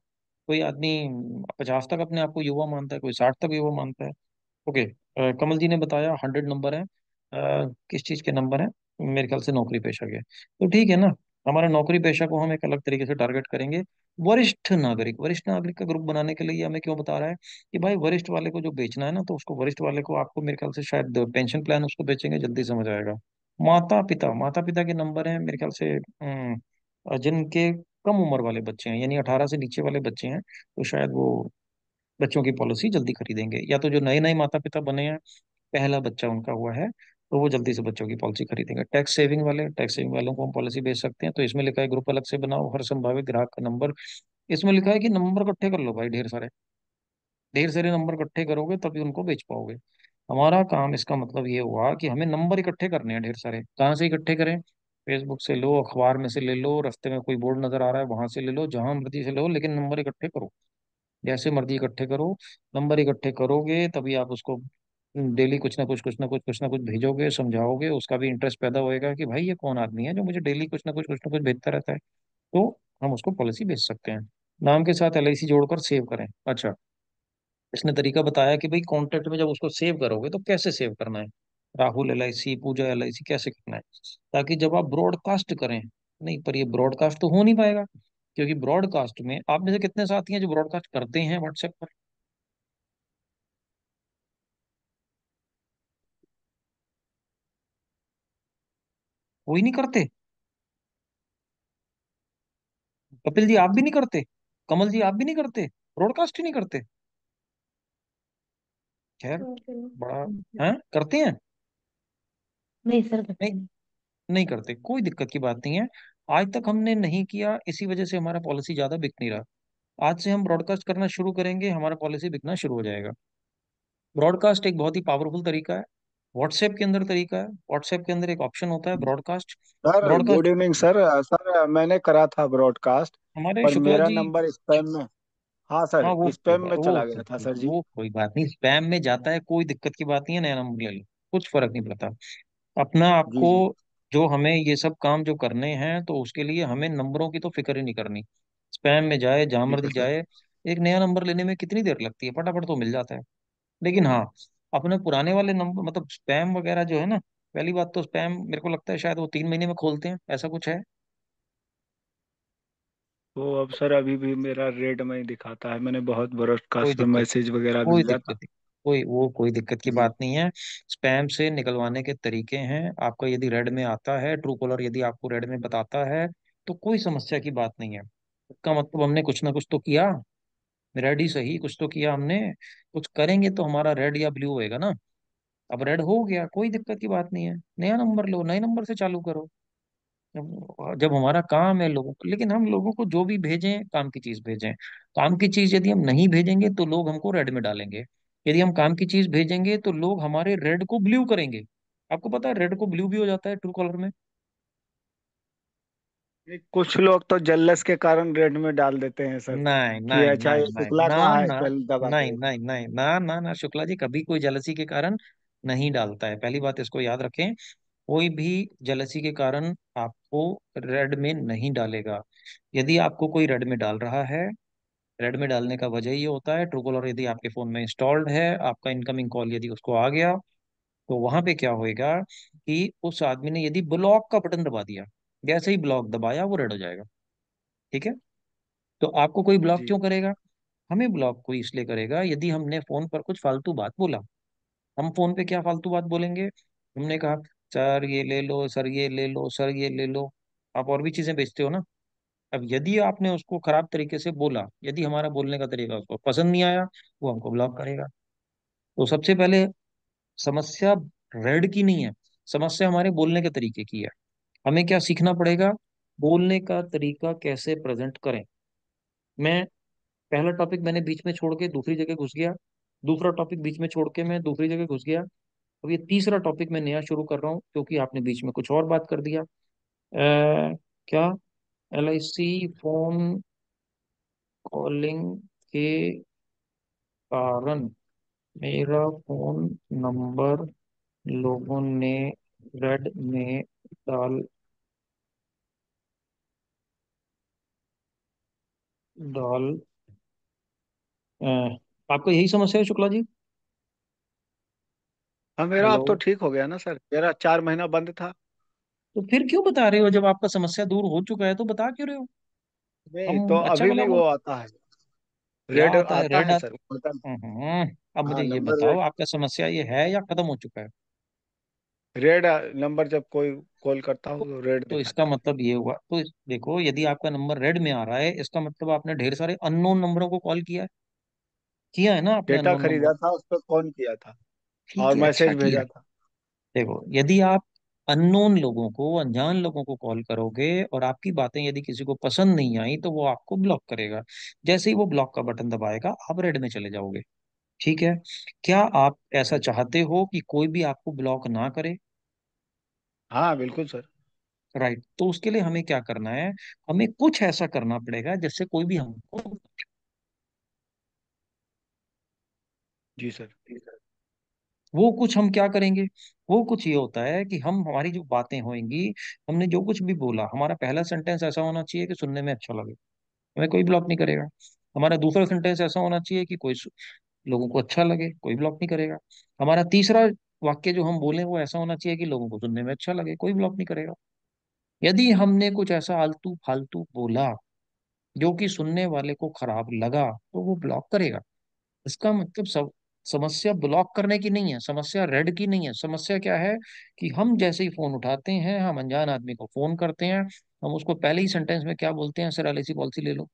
कोई आदमी 50 तक अपने आप को युवा मानता है, कोई 60 तक युवा मानता है। ओके, कमल जी ने बताया 100 नंबर है। किस चीज के नंबर है? मेरे ख्याल से नौकरी पेशा के। तो ठीक है ना, हमारे नौकरी पेशा को हम एक अलग तरीके से टारगेट करेंगे। वरिष्ठ नागरिक, वरिष्ठ नागरिक का ग्रुप बनाने के लिए ये हमें क्यों बता रहा है कि भाई वरिष्ठ वाले को जो बेचना है ना, तो उसको वरिष्ठ वाले को आपको मेरे ख्याल से शायद पेंशन प्लान उसको बेचेंगे, जल्दी समझ आएगा। माता पिता, माता पिता के नंबर हैं मेरे ख्याल से जिनके कम उम्र वाले बच्चे हैं, यानी 18 से नीचे वाले बच्चे हैं, तो शायद वो बच्चों की पॉलिसी जल्दी खरीदेंगे। या तो जो नए नए माता पिता बने हैं, पहला बच्चा उनका हुआ है, तो वो जल्दी से बच्चों की पॉलिसी खरीदेंगे। टैक्स सेविंग वाले, टैक्स सेविंग वालों को हम पॉलिसी बेच सकते हैं। तो इसमें लिखा है ग्रुप अलग से बनाओ, हर संभावित ग्राहक का नंबर। इसमें लिखा है कि नंबर इकट्ठे कर लो भाई, ढेर सारे, ढेर सारे नंबर इकट्ठे करोगे तभी उनको बेच पाओगे। हमारा काम, इसका मतलब ये हुआ कि हमें नंबर इकट्ठे करने हैं ढेर सारे। कहाँ से इकट्ठे करें? फेसबुक से लो, अखबार में से ले लो, रास्ते में कोई बोर्ड नजर आ रहा है वहां से ले लो, जहां मर्जी से लो, लेकिन नंबर इकट्ठे करो। जैसे मर्जी इकट्ठे करो। नंबर इकट्ठे करोगे तभी आप उसको डेली कुछ ना कुछ भेजोगे, समझाओगे, उसका भी इंटरेस्ट पैदा होएगा कि भाई ये कौन आदमी है जो मुझे डेली कुछ ना कुछ भेजता रहता है। तो हम उसको पॉलिसी भेज सकते हैं। नाम के साथ LIC जोड़कर सेव करें। अच्छा, इसने तरीका बताया कि भाई कॉन्टेक्ट में जब उसको सेव करोगे तो कैसे सेव करना है। राहुल LIC, पूजा LIC कैसे करना है, ताकि जब आप ब्रॉडकास्ट करें। नहीं, पर ये ब्रॉडकास्ट तो हो नहीं पाएगा, क्योंकि ब्रॉडकास्ट में आप में से कितने साथी हैं जो ब्रॉडकास्ट करते हैं व्हाट्सएप पर? वही नहीं करते? कपिल जी आप भी नहीं करते? कमल जी आप भी नहीं करते? ब्रॉडकास्ट ही नहीं करते? खैर, बड़ा है, करते हैं। नहीं सर, करते नहीं, नहीं। नहीं करते, कोई दिक्कत की बात नहीं है। आज तक हमने नहीं किया, इसी वजह से हमारा पॉलिसी ज्यादा बिक नहीं रहा। आज से हम ब्रॉडकास्ट करना शुरू करेंगे, हमारा पॉलिसी बिकना शुरू हो जाएगा। ब्रॉडकास्ट एक बहुत ही पावरफुल तरीका है। व्हाट्सएप के अंदर तरीका है, व्हाट्सएप के अंदर एक ऑप्शन होता है broadcast. Sir good broadcast evening sir. Sir मैंने करा था ब्रॉडकास्ट, हमारे पर शुक्ला मेरा जी। नंबर स्पैम में। हाँ हाँ, सर, वो कोई स्पैम बात, में चला गया था सर जी। वो कोई बात नहीं, स्पैम में जाता है, कोई दिक्कत की बात नहीं है, नया नंबर ले लो, कुछ फर्क नहीं पड़ता। अपना जी आपको जी। जो हमें ये सब काम जो करने हैं, तो उसके लिए हमें नंबरों की तो फिक्र ही नहीं करनी। स्पैम में जाए, जहां ठीक है मर्जी सर। जाए, एक नया नंबर लेने में कितनी देर लगती है, फटाफट तो मिल जाता है। लेकिन हाँ, अपने पुराने वाले नंबर मतलब स्पैम वगैरह जो है ना, पहली बात तो स्पैम मेरे को लगता है शायद वो 3 महीने में खोलते हैं, ऐसा कुछ है। तो अब सर अभी भी मेरा रेड में ही दिखाता है, मैंने बहुत कोई ब्रॉडकास्ट पे दिक्कत, मैसेज वगैरह कोई भेजा दिक्कत था। नहीं, कोई दिक्कत की जी बात नहीं है। स्पैम से निकलवाने के तरीके हैं, आपका यदि रेड में आता है, ट्रू कॉलर यदि आपको रेड में बताता है, तो कोई समस्या की बात नहीं है। इसका मतलब हमने कुछ ना कुछ तो किया, रेड ही सही, कुछ तो किया हमने। कुछ करेंगे तो हमारा रेड या ब्लू होएगा ना। अब रेड हो गया, कोई दिक्कत की बात नहीं है, नया नंबर लो, नए नंबर से चालू करो। जब हमारा काम है लोगों को, लेकिन हम लोगों को जो भी भेजें, काम की चीज भेजें। काम की चीज यदि हम नहीं भेजेंगे तो लोग हमको रेड में डालेंगे। यदि हम काम की चीज भेजेंगे तो लोग हमारे रेड को ब्लू करेंगे। आपको पता है रेड को ब्लू भी हो जाता है ट्रू कॉलर में। नहीं, कुछ लोग तो जल्लस के कारण रेड में डाल देते हैं सर, नहीं कि नहीं अच्छा नहीं ये नहीं, शुक्ला ना का है, ना, चल दबा नहीं दो। नहीं नहीं, ना ना ना, शुक्ला जी कभी कोई जलसी के कारण नहीं डालता है, पहली बात इसको याद रखें। कोई भी जलसी के कारण आपको रेड में नहीं डालेगा। यदि आपको कोई रेड में डाल रहा है, रेड में डालने का वजह ये होता है, ट्रू कॉलर यदि आपके फोन में इंस्टॉल्ड है, आपका इनकमिंग कॉल यदि उसको आ गया, तो वहां पे क्या होएगा कि उस आदमी ने यदि ब्लॉक का बटन दबा दिया, जैसे ही ब्लॉक दबाया वो रेड हो जाएगा। ठीक है? तो आपको कोई ब्लॉक जी क्यों करेगा? हमें ब्लॉक कोई इसलिए करेगा यदि हमने फोन पर कुछ फालतू बात बोला। हम फोन पे क्या फालतू बात बोलेंगे? हमने कहा, सर ये ले लो, सर ये ले लो, सर ये ले लो। आप और भी चीजें बेचते हो ना। अब यदि आपने उसको खराब तरीके से बोला, यदि हमारा बोलने का तरीका उसको पसंद नहीं आया, वो हमको ब्लॉक करेगा। तो सबसे पहले समस्या रेड की नहीं है, समस्या हमारे बोलने के तरीके की है। हमें क्या सीखना पड़ेगा? बोलने का तरीका कैसे प्रेजेंट करें। मैं पहला टॉपिक मैंने बीच में छोड़ के दूसरी जगह घुस गया, दूसरा टॉपिक बीच में छोड़ के मैं दूसरी जगह घुस गया। अब ये तीसरा टॉपिक मैं नया शुरू कर रहा हूँ क्योंकि आपने बीच में कुछ और बात कर दिया। क्या? LIC फोन कॉलिंग के कारण मेरा फोन नंबर लोगों ने रेड में डाल डाल अ, आपको यही समस्या है शुक्ला जी? हाँ, मेरा हेलो। अब तो ठीक हो गया ना सर, मेरा 4 महीना बंद था। तो फिर क्यों बता रहे हो, जब आपका समस्या दूर हो चुका है तो बता क्यों रहे हो? नहीं तो हम अच्छा अभी भला भी वो बोल, आता है, क्या रेड आता है? आता रेड है सर, बटन। अब मुझे हाँ ये नंबर बताओ, रेड। आपका समस्या ये है या खत्म हो चुका है? रेड नंबर जब कोई कॉल करता हो तो, तो रेड तो इसका दिखाता है। मतलब ये हुआ, तो देखो, यदि आपका नंबर रेड में आ रहा है, इसका मतलब आपने ढेर सारे अननोन नंबरों को कॉल किया है ना आपने डेटा अननोन नंबर। खरीदा था, उस पर फोन किया था ठीक और है, अच्छा मैसेज किया। भेजा था। देखो, यदि आप अननोन लोगों को, अनजान लोगों को कॉल करोगे और आपकी बातें यदि किसी को पसंद नहीं आई, तो वो आपको ब्लॉक करेगा। जैसे ही वो ब्लॉक का बटन दबाएगा, आप रेड में चले जाओगे। ठीक है? क्या आप ऐसा जी चाहते हो कि कोई भी आपको ब्लॉक ना करे? हाँ बिल्कुल सर। राइट, तो उसके लिए हमें क्या करना है? हमें कुछ ऐसा करना पड़ेगा जिससे कोई भी हमको, जी सर। वो कुछ हम क्या करेंगे? वो कुछ ये होता है कि हम, हमारी जो बातें होंगी, हमने जो कुछ भी बोला, हमारा पहला सेंटेंस ऐसा होना चाहिए कि सुनने में अच्छा लगे, हमें कोई ब्लॉक नहीं करेगा। हमारा दूसरा सेंटेंस ऐसा होना चाहिए कि लोगों को अच्छा लगे, कोई ब्लॉक नहीं करेगा। हमारा तीसरा वाक्य जो हम बोले वो ऐसा होना चाहिए कि लोगों को सुनने में अच्छा लगे, कोई ब्लॉक नहीं करेगा। यदि हमने कुछ ऐसा आलतू फालतू बोला जो कि सुनने वाले को खराब लगा, तो वो ब्लॉक करेगा। इसका मतलब सब समस्या ब्लॉक करने की नहीं है, समस्या रेड की नहीं है। समस्या क्या है कि हम जैसे ही फोन उठाते हैं, हम अनजान आदमी को फोन करते हैं, हम उसको पहले ही सेंटेंस में क्या बोलते हैं, सर एलआईसी पॉलिसी ले लो।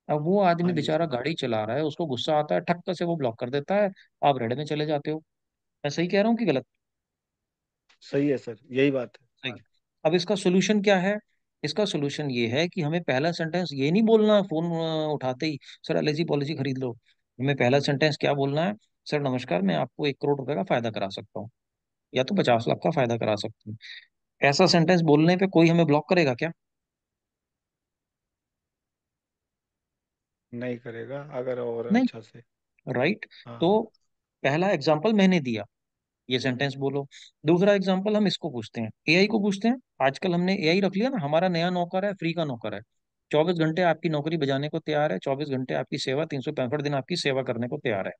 अब वो आदमी हाँ जी बेचारा सर। गाड़ी चला रहा है, उसको गुस्सा आता है, ठक्कर से वो ब्लॉक कर देता है, आप रेड में चले जाते हो। मैं सही कह रहा हूँ कि गलत? सही है सर, यही बात है। सही है। अब इसका सोल्यूशन क्या है? इसका सोल्यूशन ये है कि हमें पहला सेंटेंस ये नहीं बोलना फोन उठाते ही, सर एलआईसी पॉलिसी खरीद लो। हमें पहला सेंटेंस क्या बोलना है? सर नमस्कार, मैं आपको 1 करोड़ रुपए का फायदा करा सकता हूँ, या तो 50 लाख का फायदा करा सकता हूँ। ऐसा सेंटेंस बोलने पे कोई हमें ब्लॉक करेगा क्या? नहीं करेगा अगर और नहीं। अच्छा से। राइट। हाँ। तो पहला एग्जाम्पल मैंने दिया, ये सेंटेंस बोलो। दूसरा एग्जांपल हम इसको पूछते हैं, एआई को पूछते हैं। आजकल हमने एआई रख लिया ना, हमारा नया नौकर है, फ्री का नौकर है। 24 घंटे आपकी नौकरी बजाने को तैयार है, 24 घंटे आपकी सेवा, 365 दिन आपकी सेवा करने को तैयार है।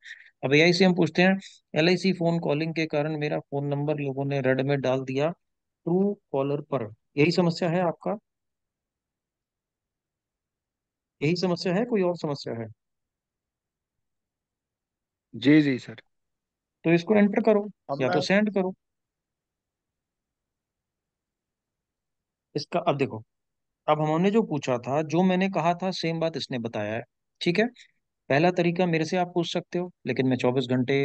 अब एआई से हम पूछते हैं, एलआईसी फोन कॉलिंग के कारण मेरा फोन नंबर लोगों ने रेड में डाल दिया, ट्रू कॉलर पर। यही समस्या है आपका? यही समस्या है, कोई और समस्या है? जी जी सर। तो इसको एंटर करो, अब या तो मैं। सेंड करो। इसका अब देखो, अब हमने जो पूछा था, जो मैंने कहा था, सेम बात इसने बताया है। ठीक है। पहला तरीका मेरे से आप पूछ सकते हो, लेकिन मैं 24 घंटे,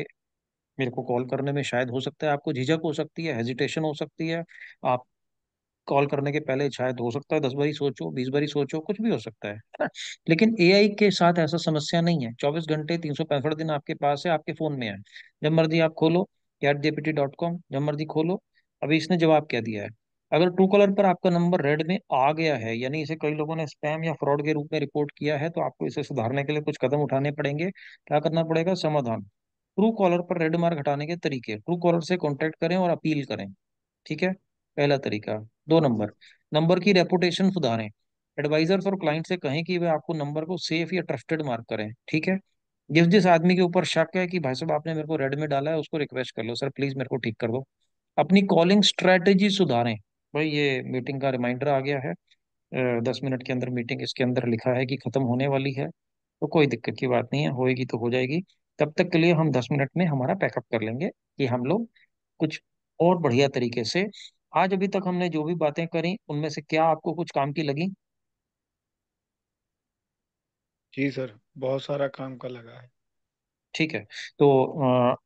मेरे को कॉल करने में शायद हो सकता है आपको झिझक हो सकती है, हेजिटेशन हो सकती है। आप कॉल करने के पहले शायद हो सकता है 10 बारी सोचो, 20 बारी सोचो, कुछ भी हो सकता है ना? लेकिन एआई के साथ ऐसा समस्या नहीं है, 24 घंटे 365 दिन आपके पास है, आपके फोन में है। जब मर्जी आप खोलो, ChatGPT.com, जब मर्जी खोलो। अभी इसने जवाब क्या दिया है? अगर ट्रू कॉलर पर आपका नंबर रेड में आ गया है, यानी इसे कई लोगों ने स्पैम या फ्रॉड के रूप में रिपोर्ट किया है, तो आपको इसे सुधारने के लिए कुछ कदम उठाने पड़ेंगे। क्या करना पड़ेगा? समाधान। ट्रू कॉलर पर रेड मार्क हटाने के तरीके, ट्रू कॉलर से कांटेक्ट करें और अपील करें। ठीक है, पहला तरीका। 2 नंबर, नंबर की रेपुटेशन सुधारें। एडवाइजर्स और क्लाइंट से कहें कि वे आपको नंबर को सेफ या ट्रस्टेड मार्क करें। ठीक है। जिस जिस आदमी के ऊपर शक है कि भाई साहब आपने मेरे को रेड में डाला है, उसको रिक्वेस्ट कर लो, सर प्लीज मेरे को ठीक कर दो। अपनी कॉलिंग स्ट्रेटेजी सुधारें। भाई ये मीटिंग का रिमाइंडर आ गया है, 10 मिनट के अंदर मीटिंग, इसके अंदर लिखा है कि खत्म होने वाली है, तो कोई दिक्कत की बात नहीं है, होएगी तो हो जाएगी। तब तक के लिए हम 10 मिनट में हमारा पैकअप कर लेंगे, कि हम लोग कुछ और बढ़िया तरीके से, आज अभी तक हमने जो भी बातें करी उनमें से क्या आपको कुछ काम की लगी? जी सर, बहुत सारा काम का लगा है। ठीक है। तो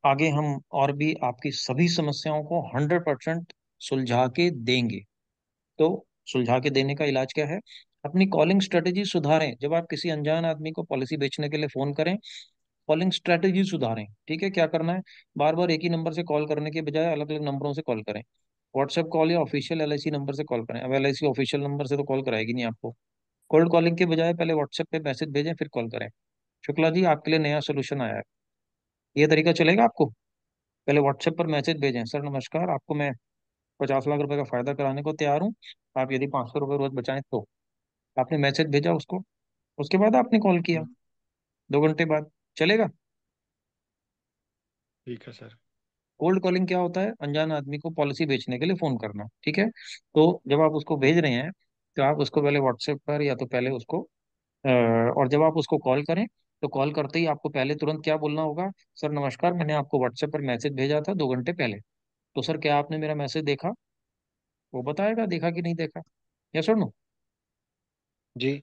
आगे हम और भी आपकी सभी समस्याओं को 100% सुलझा के देंगे। तो सुलझा के देने का इलाज क्या है? अपनी कॉलिंग स्ट्रेटेजी सुधारें। जब आप किसी अनजान आदमी को पॉलिसी बेचने के लिए फोन करें, कॉलिंग स्ट्रेटेजी सुधारें। ठीक है, क्या करना है? बार बार एक ही नंबर से कॉल करने के बजाय अलग अलग नंबरों से कॉल करें। व्हाट्सएप कॉल या ऑफिशियल एलआईसी नंबर से कॉल करें। अब एलआईसी ऑफिशियल नंबर से तो कॉल कराएगी नहीं आपको। कोल्ड कॉलिंग के बजाय पहले व्हाट्सएप पे मैसेज भेजें, फिर कॉल करें। शुक्ला जी, आपके लिए नया सोल्यूशन आया है, ये तरीका चलेगा आपको? पहले व्हाट्सएप पर मैसेज भेजें, सर नमस्कार, आपको मैं 50 लाख रुपए का फायदा कराने को तैयार हूँ, आप यदि 500 रुपये रोज बचाएं तो। आपने मैसेज भेजा उसको, उसके बाद आपने कॉल किया, हम्म, 2 घंटे बाद। चलेगा? ठीक है सर। कोल्ड कॉलिंग क्या होता है? अनजान आदमी को पॉलिसी बेचने के लिए फोन करना। ठीक है। तो जब आप उसको भेज रहे हैं, तो आप उसको पहले व्हाट्सएप पर, या तो पहले उसको और जब आप उसको कॉल करें, तो कॉल करते ही आपको पहले तुरंत क्या बोलना होगा? सर नमस्कार, मैंने आपको व्हाट्सएप पर मैसेज भेजा था 2 घंटे पहले, तो सर क्या आपने मेरा मैसेज देखा? वो बताएगा देखा कि नहीं देखा। या सुन। जी।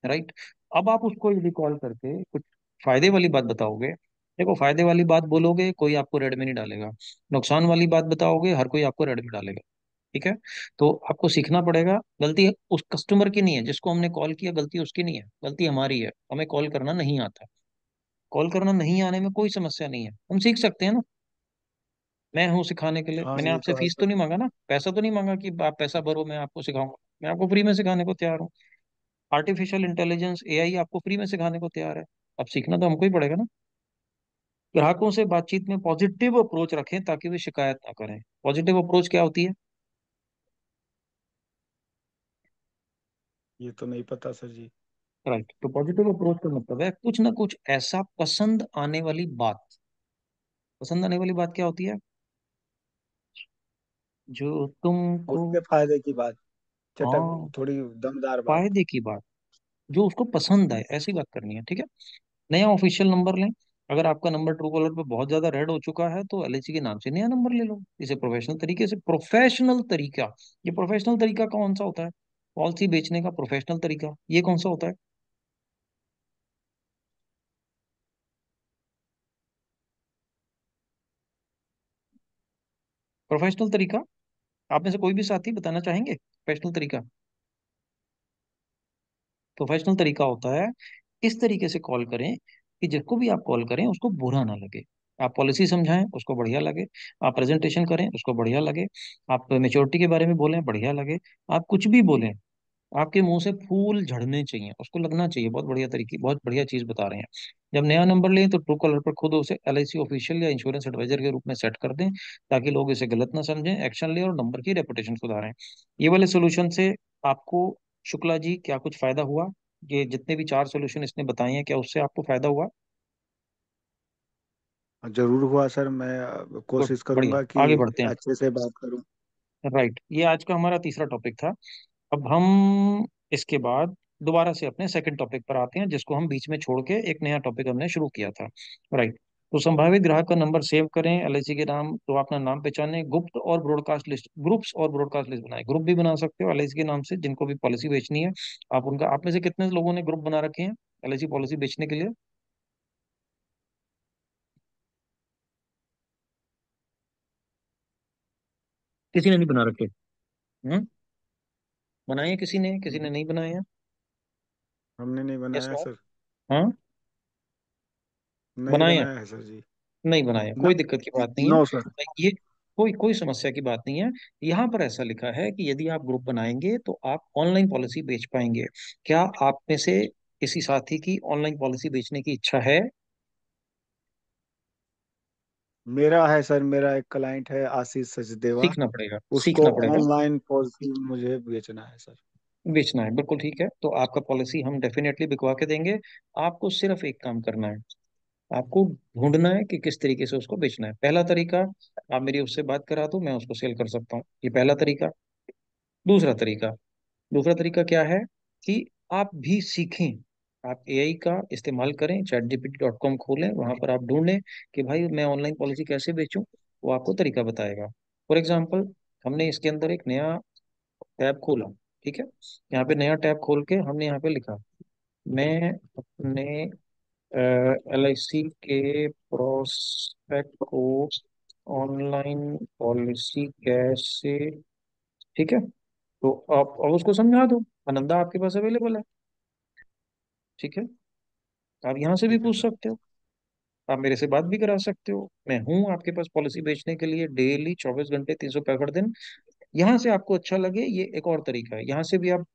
राइट। अब आप उसको यदि कॉल करके कुछ फायदे वाली बात बताओगे, देखो फायदे वाली बात बोलोगे कोई आपको रेड में नहीं डालेगा, नुकसान वाली बात बताओगे हर कोई आपको रेड में डालेगा। ठीक है। तो आपको सीखना पड़ेगा, गलती उस कस्टमर की नहीं है जिसको हमने कॉल किया, गलती उसकी नहीं है, गलती हमारी है, हमें कॉल करना नहीं आता। कॉल करना नहीं आने में कोई समस्या नहीं है, हम सीख सकते हैं ना। मैं हूँ सिखाने के लिए, हाँ मैंने ये आपसे तो है फीस तो सर। नहीं मांगा ना, पैसा तो नहीं मांगा कि आप पैसा भरो मैं आपको सिखाऊंगा। मैं आपको फ्री में सिखाने को तैयार हूँ। आर्टिफिशियल इंटेलिजेंस एआई आपको फ्री में सिखाने को तैयार है। अब सीखना तो हमको ही पड़ेगा ना। ग्राहकों से बातचीत में पॉजिटिव अप्रोच रखें ताकि वे शिकायत ना करें। पॉजिटिव अप्रोच क्या होती है? ये तो नहीं पता सर जी। राइट। तो पॉजिटिव अप्रोच का मतलब है कुछ ना कुछ ऐसा पसंद आने वाली बात। पसंद आने वाली बात क्या होती है? जो तुमको, उसके फायदे की बात, चटक, हाँ, थोड़ी दमदार बात। फायदे की बात, जो उसको पसंद आए, ऐसी बात करनी है। ठीक है। नया ऑफिशियल नंबर लें। अगर आपका नंबर ट्रू कॉलर पे बहुत ज्यादा रेड हो चुका है तो एलआईसी के नाम से नया नंबर ले लो। इसे प्रोफेशनल तरीके से, प्रोफेशनल तरीका, ये प्रोफेशनल तरीका कौन सा होता है? पॉलिसी बेचने का प्रोफेशनल तरीका ये कौन सा होता है? प्रोफेशनल तरीका, आप में से कोई भी साथी बताना चाहेंगे प्रोफेशनल तरीका? प्रोफेशनल तरीका होता है इस तरीके से कॉल करें कि जिसको भी आप कॉल करें उसको बुरा ना लगे। आप पॉलिसी समझाएं उसको बढ़िया लगे, आप प्रेजेंटेशन करें उसको बढ़िया लगे, आप मेच्योरिटी के बारे में बोलें बढ़िया लगे, आप कुछ भी बोलें आपके मुंह से फूल झड़ने चाहिए, उसको लगना चाहिए बहुत बढ़िया तरीके, बहुत बढ़िया चीज बता रहे हैं। जब नया नंबर लें तो ट्रू कॉलर पर खुद उसे एलआईसी ऑफिशियल या इंश्योरेंस एडवाइजर के रूप में सेट कर दें, ताकि लोग इसे गलत ना समझें, एक्शन लें और नंबर की रेपुटेशन सुधारें। ये वाले सोल्यूशन से आपको, शुक्ला जी, क्या कुछ फायदा हुआ? ये जितने भी चार सोल्यूशन इसने बताए हैं, क्या उससे आपको फायदा हुआ? जरूर हुआ सर, मैं गुड, कोशिश बढ़िया, करूंगा कि आगे बढ़ते हैं। अच्छे से बात करूं। राइट, ये आज का हमारा तीसरा टॉपिक था। अब हम इसके बाद दोबारा से अपने सेकंड टॉपिक पर आते हैं, जिसको हम बीच में छोड़ के एक नया टॉपिक हमने शुरू किया था। राइट, तो संभावित ग्राहक का नंबर सेव करें, एलआईसी के नाम तो अपना नाम पहचाने, गुप्त और ब्रॉडकास्ट लिस्ट, ग्रुप्स और ब्रॉडकास्ट लिस्ट बनाए, ग्रुप भी बना सकते हो एलआईसी के नाम से जिनको भी पॉलिसी बेचनी है। आप उनका, आप में से कितने लोगों ने ग्रुप बना रखे हैं एलआईसी पॉलिसी बेचने के लिए? किसी ने नहीं बना रखे? हम्म, बनाए हैं किसी ने नहीं बनाए हैं? हमने नहीं यस बनाया नो? सर। हाँ, नहीं बनाए हैं? बनाया है सर जी। नहीं बनाए, ना, कोई दिक्कत की बात नहीं है। No sir. ये कोई कोई समस्या की बात नहीं है। यहाँ पर ऐसा लिखा है कि यदि आप ग्रुप बनाएंगे तो आप ऑनलाइन पॉलिसी बेच पाएंगे। क्या आप में से किसी साथी की ऑनलाइन पॉलिसी बेचने की इच्छा है? मेरा है सर, मेरा एक क्लाइंट है आशीष सचदेवा। सीखना पड़ेगा, उसको सीखना पड़ेगा। ऑनलाइन पॉलिसी मुझे बेचना है सर। बेचना है, बिल्कुल ठीक है, तो आपका पॉलिसी हम डेफिनेटली बिकवा के देंगे। आपको सिर्फ एक काम करना है, आपको ढूंढना है कि किस तरीके से उसको बेचना है। पहला तरीका, आप मेरी उससे बात करा दो, मैं उसको सेल कर सकता हूँ, ये पहला तरीका। दूसरा तरीका, दूसरा तरीका क्या है कि आप भी सीखें, आप एआई का इस्तेमाल करें, chatgpt.com खोलें, वहां पर आप ढूंढें कि भाई मैं ऑनलाइन पॉलिसी कैसे बेचूं, वो आपको तरीका बताएगा। फॉर एग्जांपल, हमने इसके अंदर एक नया टैब खोला, ठीक है, यहाँ पे नया टैब खोल के हमने यहाँ पे लिखा, मैं अपने एलआईसी के प्रोस्पेक्ट को ऑनलाइन पॉलिसी कैसे, ठीक है, तो आप अब उसको समझा दो, आनंदा आपके पास अवेलेबल है, ठीक है, आप यहाँ से भी ठीक है पूछ सर। सकते हो, आप मेरे से बात भी करा सकते हो, मैं हूँ आपके पास पॉलिसी बेचने के लिए डेली 24 घंटे 365 दिन। यहाँ से आपको अच्छा लगे, ये एक और तरीका है, यहाँ से भी आप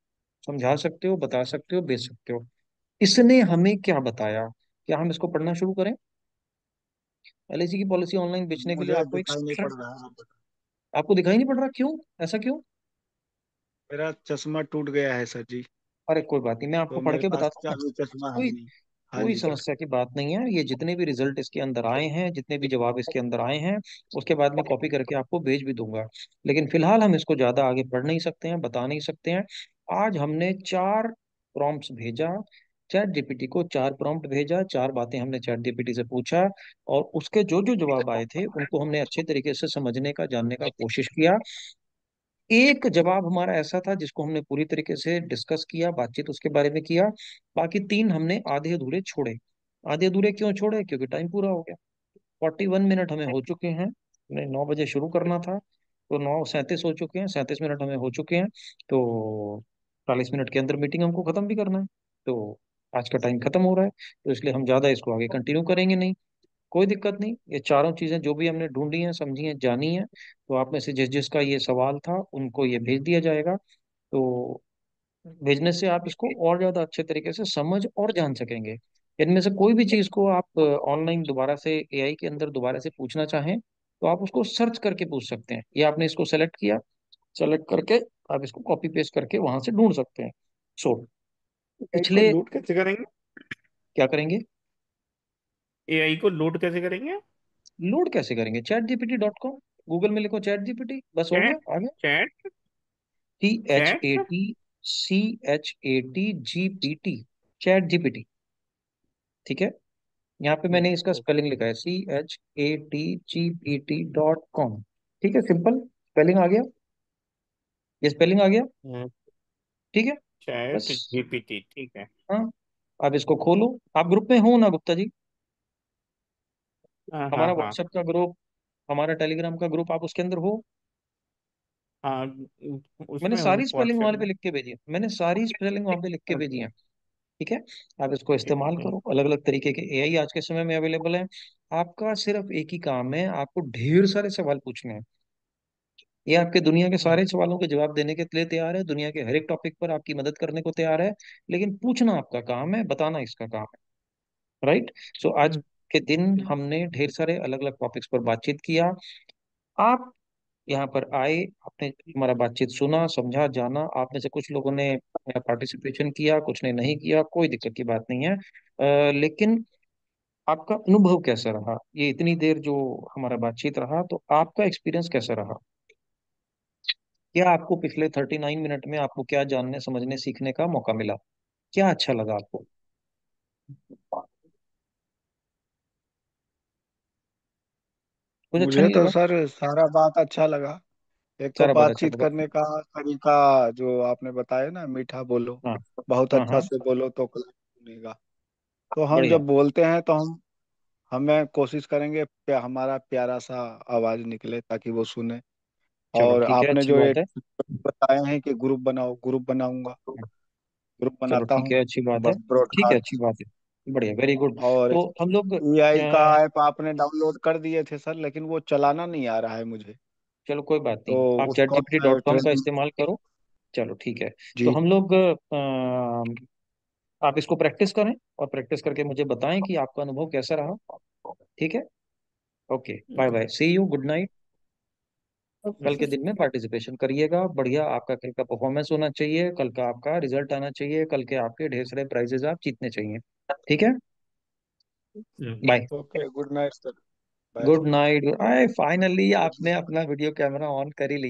समझा सकते हो, बता सकते हो, बेच सकते हो। इसने हमें क्या बताया? क्या हम इसको पढ़ना शुरू करें? एलआईसी की पॉलिसी ऑनलाइन बेचने के लिए मुझे आपको एक दिखाई नहीं पड़ रहा है, आप बताओ। आपको दिखाई नहीं पड़ रहा, क्यों? ऐसा क्यों? मेरा चश्मा टूट गया है सर जी। अरे कोई बात नहीं, मैं आपको तो पढ़ मेरे के पास बताता हूँ ना। चालू चश्मा है कोई नहीं। हाँ कोई जी सर। समस्या की बात नहीं है, ये जितने भी रिजल्ट इसके अंदर आए हैं, जितने भी जवाब इसके अंदर आए हैं, उसके बाद में कॉपी करके आपको भेज भी दूंगा। लेकिन फिलहाल हम इसको ज्यादा आगे बढ़ नहीं सकते हैं, बता नहीं सकते हैं। आज हमने चार प्रॉम्प्ट्स भेजा, चैट जीपीटी को चार प्रॉम्प्ट भेजा, चार बातें हमने चैट जीपीटी से पूछा, और उसके जो जो जवाब आए थे उनको हमने अच्छे तरीके से समझने का, जानने का कोशिश किया। एक जवाब हमारा ऐसा था जिसको हमने पूरी तरीके से डिस्कस किया, बातचीत उसके बारे में किया। बाकी तीन हमने आधे अधूरे छोड़े। आधे अधूरे क्यों छोड़े? क्योंकि टाइम पूरा हो गया। 41 मिनट हमें हो चुके हैं, हमें 9 बजे शुरू करना था, तो 9:37 हो चुके हैं, 37 मिनट हमें हो चुके हैं, तो 40 मिनट के अंदर मीटिंग हमको खत्म भी करना है। तो आज का टाइम खत्म हो रहा है, तो इसलिए हम ज्यादा इसको आगे कंटिन्यू करेंगे नहीं। कोई दिक्कत नहीं, ये चारों चीजें जो भी हमने ढूंढी हैं, समझी हैं, जानी है, तो आप में से जिस जिसका ये सवाल था उनको ये भेज दिया जाएगा। तो भेजने से आप इसको और ज्यादा अच्छे तरीके से समझ और जान सकेंगे। इनमें से कोई भी चीज को आप ऑनलाइन दोबारा से एआई के अंदर दोबारा से पूछना चाहें तो आप उसको सर्च करके पूछ सकते हैं, ये आपने इसको सेलेक्ट किया, सेलेक्ट करके आप इसको कॉपी पेस्ट करके वहां से ढूंढ सकते हैं। सो एआई को पिछले, लोड कैसे करेंगे? क्या करेंगे? एआई को लोड कैसे करेंगे? लोड कैसे करेंगे? chatgpt.com, गूगल में लिखो चैट जीपीटी, बस हो चैट गया, आगे। Chat chat ChatChatGPT, chat GPT, ठीक है, यहाँ पे मैंने इसका स्पेलिंग लिखा है ChatGPT.com। ठीक है, सिंपल स्पेलिंग आ गया, ये स्पेलिंग आ गया। ठीक है, बस। चैट जीपीटी, ठीक है। हाँ, आप इसको खोलो। आप ग्रुप में हो ना गुप्ता जी? हाँ हाँ हमारा हाँ व्हाट्सएप का ग्रुप, हमारा टेलीग्राम का ग्रुप, आप उसके अंदर हो? हाँ, मैंने उसमें हूँ सारी स्पेलिंग व्हाट्सएप वहां पे में। लिख के भेजी है, मैंने सारी स्पेलिंग वहां पे लिख के भेजी है। ठीक है, आप इसको इस्तेमाल ठीक है। करो। अलग अलग तरीके के एआई आज के समय में अवेलेबल है। आपका सिर्फ एक ही काम है, आपको ढेर सारे सवाल पूछने हैं। ये आपके दुनिया के सारे सवालों के जवाब देने के लिए तैयार है, दुनिया के हर एक टॉपिक पर आपकी मदद करने को तैयार है। लेकिन पूछना आपका काम है, बताना इसका काम है। राइट। सो आज के दिन हमने ढेर सारे अलग अलग टॉपिक्स पर बातचीत किया। आप यहाँ पर आए, आपने हमारा बातचीत सुना, समझा, जाना। आप में से कुछ लोगों ने पार्टिसिपेशन किया, कुछ ने नहीं किया, कोई दिक्कत की बात नहीं है। लेकिन आपका अनुभव कैसा रहा, ये इतनी देर जो हमारा बातचीत रहा, तो आपका एक्सपीरियंस कैसा रहा? क्या आपको पिछले 39 मिनट में आपको क्या जानने, समझने, सीखने का मौका मिला? क्या अच्छा लगा आपको? कुछ अच्छा मुझे नहीं तो लगा? सर सारा बात अच्छा लगा। एक तो सारा बात अच्छा बातचीत लगा। करने का तरीका जो आपने बताया ना, मीठा बोलो, हाँ बहुत हाँ अच्छा हाँ, से बोलो तो क्लास सुनेगा। तो हम बढ़िया। जब बोलते हैं तो हमें कोशिश करेंगे हमारा प्यारा सा आवाज निकले ताकि वो सुने। चलो और ठीक है, आपने अच्छी जो ये बात है। बताए हैं कि ग्रुप बनाओ, ग्रुप बनाऊंगा, ग्रुप चलो बनाता ठीक हूँ। है, अच्छी बात है। बस ठीक है, अच्छी ब्रॉडकास्ट। बात है, बढ़िया, वेरी गुड। और तो हम लोग एआई का ऐप आपने डाउनलोड कर दिए थे सर, लेकिन वो चलाना नहीं आ रहा है मुझे। चलो कोई बात तो नहीं, आप चैट उसको जीपीटी मैं डॉट कॉम का ट्रेनिंग। इस्तेमाल करो। चलो ठीक है। तो जी। हम लोग आप इसको प्रैक्टिस करें, और प्रैक्टिस करके मुझे बताएं कि आपका अनुभव कैसा रहा। ठीक है, okay, bye bye, see you, good night. कल के दिन में पार्टिसिपेशन करिएगा, बढ़िया। आपका कल का परफॉर्मेंस होना चाहिए, कल का आपका रिजल्ट आना चाहिए, कल के आपके ढेर सारे प्राइजेस आप जीतने चाहिए। ठीक है, bye. Okay, good night sir. Bye good sir. Night. आए फाइनली आपने अपना वीडियो कैमरा ऑन कर ही लिया।